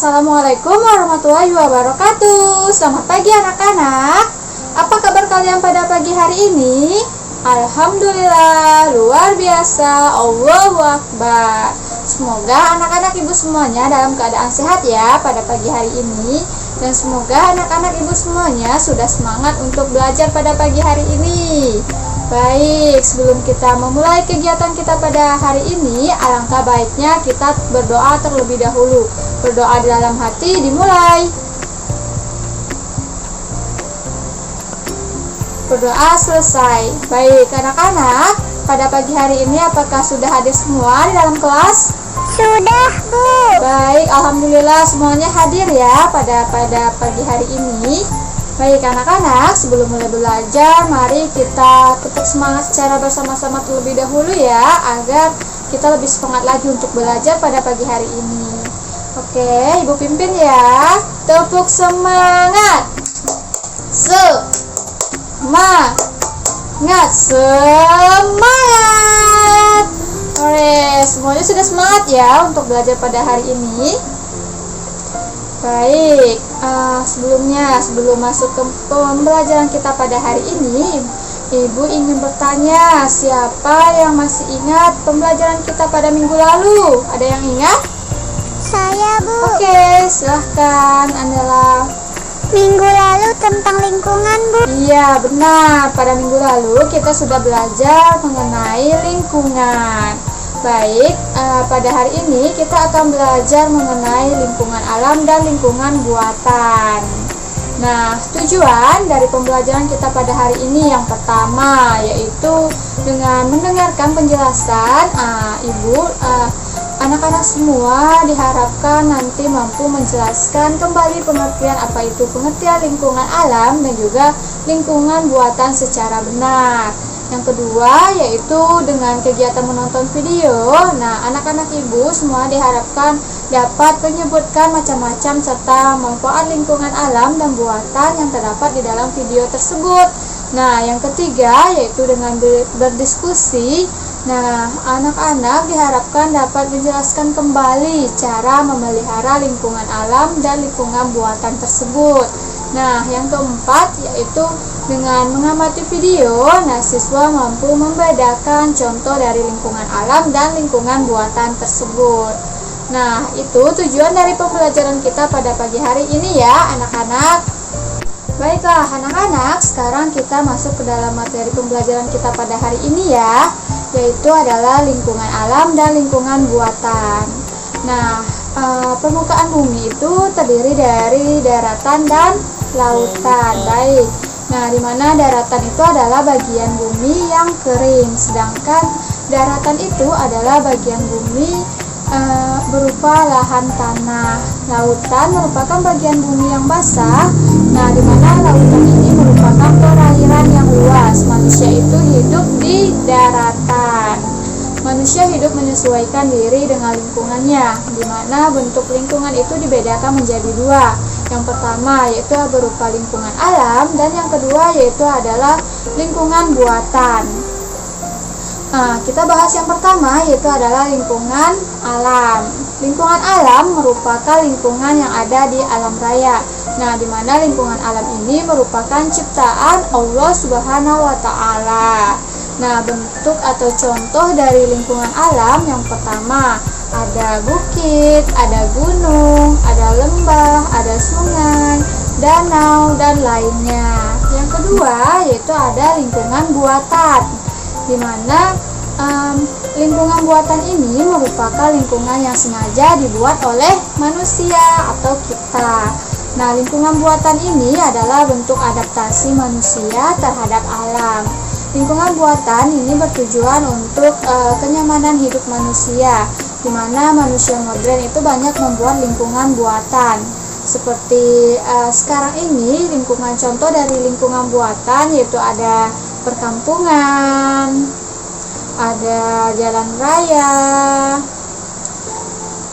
Assalamualaikum warahmatullahi wabarakatuh. Selamat pagi anak-anak. Apa kabar kalian pada pagi hari ini? Alhamdulillah, luar biasa. Allahu Akbar. Semoga anak-anak ibu semuanya dalam keadaan sehat ya pada pagi hari ini. Dan semoga anak-anak ibu semuanya sudah semangat untuk belajar pada pagi hari ini. Baik, sebelum kita memulai kegiatan kita pada hari ini, alangkah baiknya kita berdoa terlebih dahulu. Berdoa di dalam hati dimulai. Berdoa selesai. Baik, anak-anak, pada pagi hari ini apakah sudah hadir semua di dalam kelas? Sudah, Bu. Baik, alhamdulillah semuanya hadir ya pada pagi hari ini. Baik anak-anak, sebelum mulai belajar, mari kita tepuk semangat secara bersama-sama terlebih dahulu ya, agar kita lebih semangat lagi untuk belajar pada pagi hari ini. Oke, Ibu pimpin ya. Tepuk semangat. Semangat. Oke, semuanya sudah semangat ya untuk belajar pada hari ini. Baik, sebelum masuk ke pembelajaran kita pada hari ini, Ibu ingin bertanya, siapa yang masih ingat pembelajaran kita pada minggu lalu? Ada yang ingat? Saya, Bu. Oke, silahkan, Andela. Minggu lalu tentang lingkungan, Bu. Iya, benar. Pada minggu lalu kita sudah belajar mengenai lingkungan. Baik, pada hari ini kita akan belajar mengenai lingkungan alam dan lingkungan buatan. Nah, tujuan dari pembelajaran kita pada hari ini yang pertama yaitu dengan mendengarkan penjelasan Ibu, anak-anak semua diharapkan nanti mampu menjelaskan kembali pengertian apa itu pengertian lingkungan alam dan juga lingkungan buatan secara benar. Yang kedua yaitu dengan kegiatan menonton video. Nah, anak-anak ibu semua diharapkan dapat menyebutkan macam-macam serta manfaat lingkungan alam dan buatan yang terdapat di dalam video tersebut. Nah, yang ketiga yaitu dengan berdiskusi. Nah, anak-anak diharapkan dapat menjelaskan kembali cara memelihara lingkungan alam dan lingkungan buatan tersebut. Nah, yang keempat yaitu dengan mengamati video, siswa mampu membedakan contoh dari lingkungan alam dan lingkungan buatan tersebut. Nah, itu tujuan dari pembelajaran kita pada pagi hari ini ya, anak-anak. Baiklah, anak-anak, sekarang kita masuk ke dalam materi pembelajaran kita pada hari ini ya, yaitu adalah lingkungan alam dan lingkungan buatan. Nah, permukaan bumi itu terdiri dari daratan dan lautan. Baik. Nah, di mana daratan itu adalah bagian bumi yang kering, sedangkan daratan itu adalah bagian bumi berupa lahan tanah. Lautan merupakan bagian bumi yang basah. Nah, di mana lautan ini merupakan perairan yang luas. Manusia itu hidup di daratan. Manusia hidup menyesuaikan diri dengan lingkungannya, di mana bentuk lingkungan itu dibedakan menjadi dua. Yang pertama yaitu berupa lingkungan alam dan yang kedua yaitu adalah lingkungan buatan. Nah, kita bahas yang pertama yaitu adalah lingkungan alam. Lingkungan alam merupakan lingkungan yang ada di alam raya. Nah, di mana lingkungan alam ini merupakan ciptaan Allah Subhanahu wa taala. Nah, bentuk atau contoh dari lingkungan alam yang pertama ada bukit, ada gunung, ada lembah, ada sungai, danau, dan lainnya. Yang kedua yaitu ada lingkungan buatan, di mana lingkungan buatan ini merupakan lingkungan yang sengaja dibuat oleh manusia atau kita. Nah, lingkungan buatan ini adalah bentuk adaptasi manusia terhadap alam. Lingkungan buatan ini bertujuan untuk kenyamanan hidup manusia, di mana manusia modern itu banyak membuat lingkungan buatan. Seperti sekarang ini, lingkungan contoh dari lingkungan buatan yaitu ada perkampungan, ada jalan raya,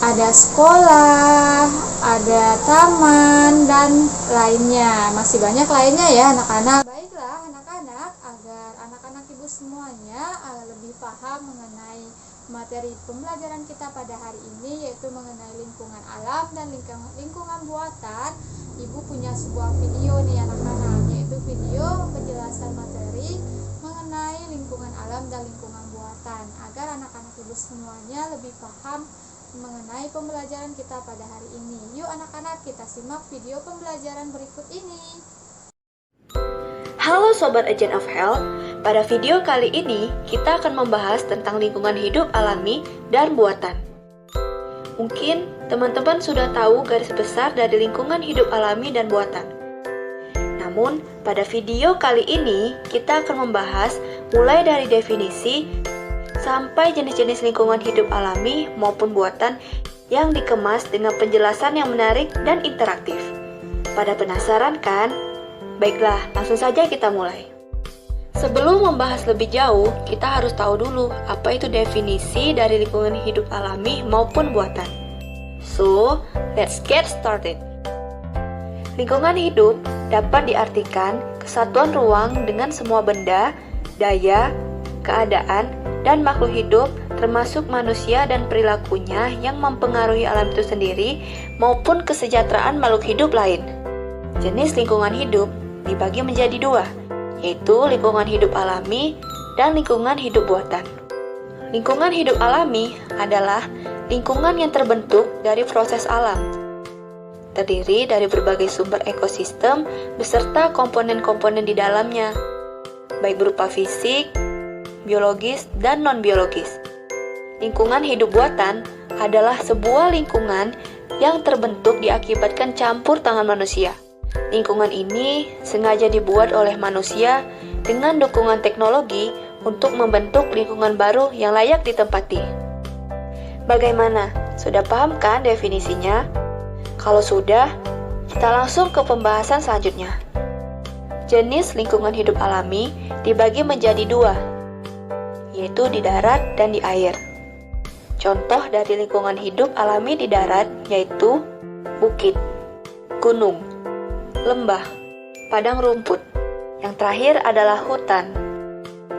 ada sekolah, ada taman, dan lainnya. Masih banyak lainnya ya anak-anak. Baiklah anak-anak, agar anak-anak ibu semuanya lebih paham mengenai materi pembelajaran kita pada hari ini yaitu mengenai lingkungan alam dan lingkungan buatan. Ibu punya sebuah video nih anak-anak, yaitu video penjelasan materi mengenai lingkungan alam dan lingkungan buatan, agar anak-anak ibu semuanya lebih paham mengenai pembelajaran kita pada hari ini. Yuk anak-anak, kita simak video pembelajaran berikut ini. Halo Sobat Agent of Health, pada video kali ini kita akan membahas tentang lingkungan hidup alami dan buatan. Mungkin teman-teman sudah tahu garis besar dari lingkungan hidup alami dan buatan. Namun, pada video kali ini kita akan membahas mulai dari definisi sampai jenis-jenis lingkungan hidup alami maupun buatan yang dikemas dengan penjelasan yang menarik dan interaktif. Pada penasaran kan? Baiklah, langsung saja kita mulai. Sebelum membahas lebih jauh, kita harus tahu dulu apa itu definisi dari lingkungan hidup alami maupun buatan. So, let's get started. Lingkungan hidup dapat diartikan kesatuan ruang dengan semua benda, daya, keadaan, dan makhluk hidup termasuk manusia dan perilakunya yang mempengaruhi alam itu sendiri maupun kesejahteraan makhluk hidup lain. Jenis lingkungan hidup dibagi menjadi dua, yaitu lingkungan hidup alami dan lingkungan hidup buatan. Lingkungan hidup alami adalah lingkungan yang terbentuk dari proses alam, terdiri dari berbagai sumber ekosistem beserta komponen-komponen di dalamnya, baik berupa fisik, biologis, dan non-biologis. Lingkungan hidup buatan adalah sebuah lingkungan yang terbentuk diakibatkan campur tangan manusia. Lingkungan ini sengaja dibuat oleh manusia dengan dukungan teknologi untuk membentuk lingkungan baru yang layak ditempati. Bagaimana? Sudah paham kan definisinya? Kalau sudah, kita langsung ke pembahasan selanjutnya. Jenis lingkungan hidup alami dibagi menjadi dua, yaitu di darat dan di air. Contoh dari lingkungan hidup alami di darat yaitu bukit, gunung, lembah, padang rumput. Yang terakhir adalah hutan.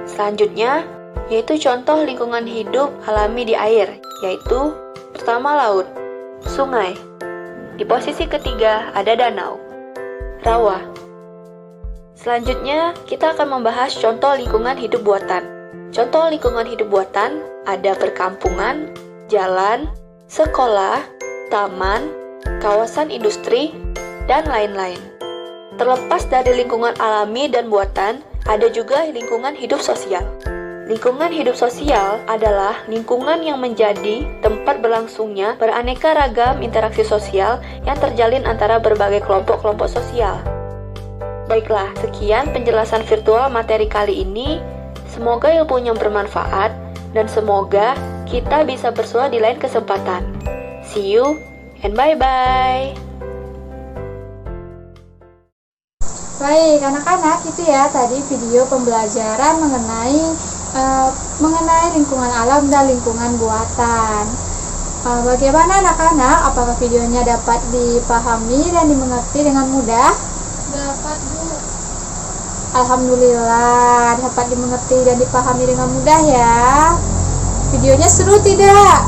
Selanjutnya, yaitu contoh lingkungan hidup alami di air, yaitu pertama laut, sungai. Di posisi ketiga ada danau, rawa. Selanjutnya, kita akan membahas contoh lingkungan hidup buatan. Contoh lingkungan hidup buatan ada perkampungan, jalan, sekolah, taman, kawasan industri, dan lain-lain. Terlepas dari lingkungan alami dan buatan, ada juga lingkungan hidup sosial. Lingkungan hidup sosial adalah lingkungan yang menjadi tempat berlangsungnya beraneka ragam interaksi sosial yang terjalin antara berbagai kelompok-kelompok sosial. Baiklah, sekian penjelasan virtual materi kali ini. Semoga ilmunya bermanfaat dan semoga kita bisa bersua di lain kesempatan. See you and bye-bye. Baik anak-anak, itu ya tadi video pembelajaran mengenai lingkungan alam dan lingkungan buatan. Bagaimana anak-anak? Apakah videonya dapat dipahami dan dimengerti dengan mudah? Dapat, Bu. Alhamdulillah, dapat dimengerti dan dipahami dengan mudah ya. Videonya seru tidak?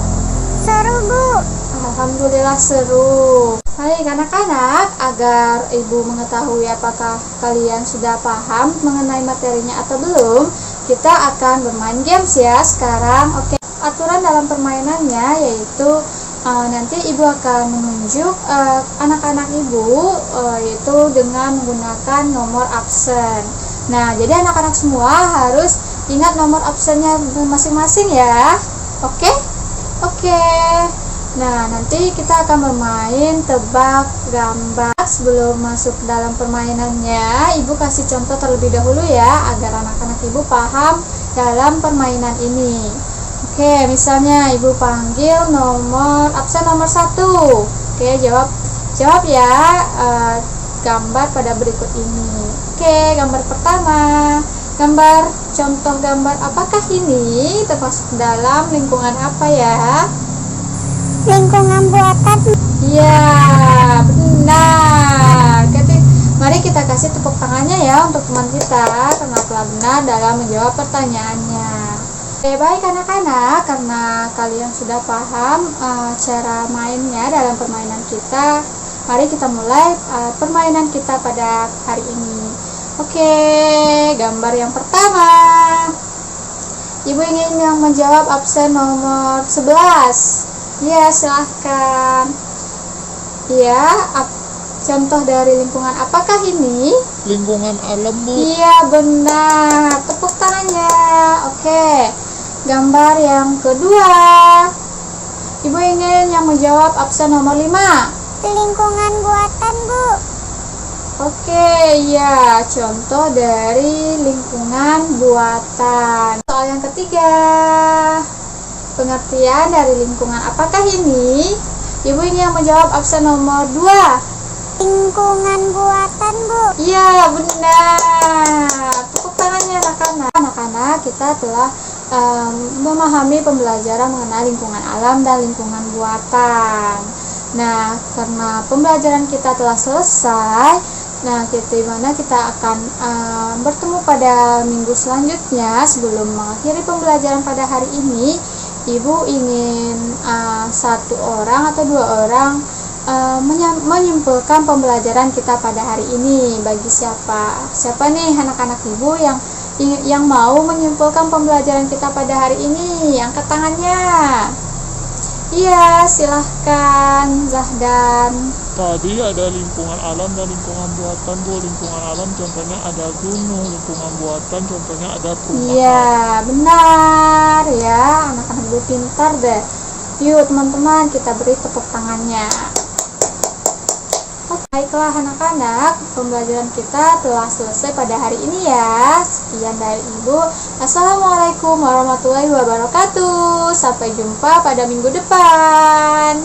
Seru, Bu. Alhamdulillah seru. Baik anak-anak, agar ibu mengetahui apakah kalian sudah paham mengenai materinya atau belum, kita akan bermain games ya sekarang. Oke, aturan dalam permainannya yaitu nanti ibu akan menunjuk anak-anak ibu yaitu dengan menggunakan nomor absen. Nah, jadi anak-anak semua harus ingat nomor absennya masing-masing ya. Oke? Oke. Nah, nanti kita akan bermain tebak gambar. Sebelum masuk dalam permainannya, ibu kasih contoh terlebih dahulu ya, agar anak-anak ibu paham dalam permainan ini. Oke, misalnya ibu panggil nomor absen nomor 1. Oke, jawab ya gambar pada berikut ini. Oke, gambar pertama. Contoh gambar apakah ini? Termasuk dalam lingkungan apa ya? Lingkungan buatan. Iya, benar. Mari kita kasih tepuk tangannya ya untuk teman kita karena telah benar dalam menjawab pertanyaannya. Oke, baik anak-anak, karena kalian sudah paham cara mainnya dalam permainan kita, mari kita mulai permainan kita pada hari ini. Oke, gambar yang pertama. Ibu ingin yang menjawab absen nomor 11. Ya, silahkan. Ya, contoh dari lingkungan apakah ini? Lingkungan alam, Bu. Iya, benar. Tepuk tangannya. Oke. Gambar yang kedua. Ibu ingin yang menjawab absen nomor 5. Lingkungan buatan, Bu. Oke, ya, contoh dari lingkungan buatan. Soal yang ketiga. Pengertian dari lingkungan apakah ini? Ibu ingin yang menjawab absen nomor 2. Lingkungan buatan, Bu. Iya, benar. Tepuk tangannya anak-anak. Anak-anak, kita telah memahami pembelajaran mengenai lingkungan alam dan lingkungan buatan. Nah, karena pembelajaran kita telah selesai, nah kita akan bertemu pada minggu selanjutnya. Sebelum mengakhiri pembelajaran pada hari ini, Ibu ingin satu orang atau 2 orang menyimpulkan pembelajaran kita pada hari ini. Bagi siapa nih anak-anak Ibu yang mau menyimpulkan pembelajaran kita pada hari ini? Angkat tangannya. Iya, silahkan Zahdan. Tadi ada lingkungan alam dan lingkungan buatan, Bu. Lingkungan alam contohnya ada gunung, lingkungan buatan contohnya ada perumahan. Iya, benar ya. Anak-anak Ibu pintar deh. Yuk teman-teman, kita beri tepuk tangannya. Baiklah anak-anak, pembelajaran kita telah selesai pada hari ini ya. Sekian dari Ibu. Assalamualaikum warahmatullahi wabarakatuh. Sampai jumpa pada minggu depan.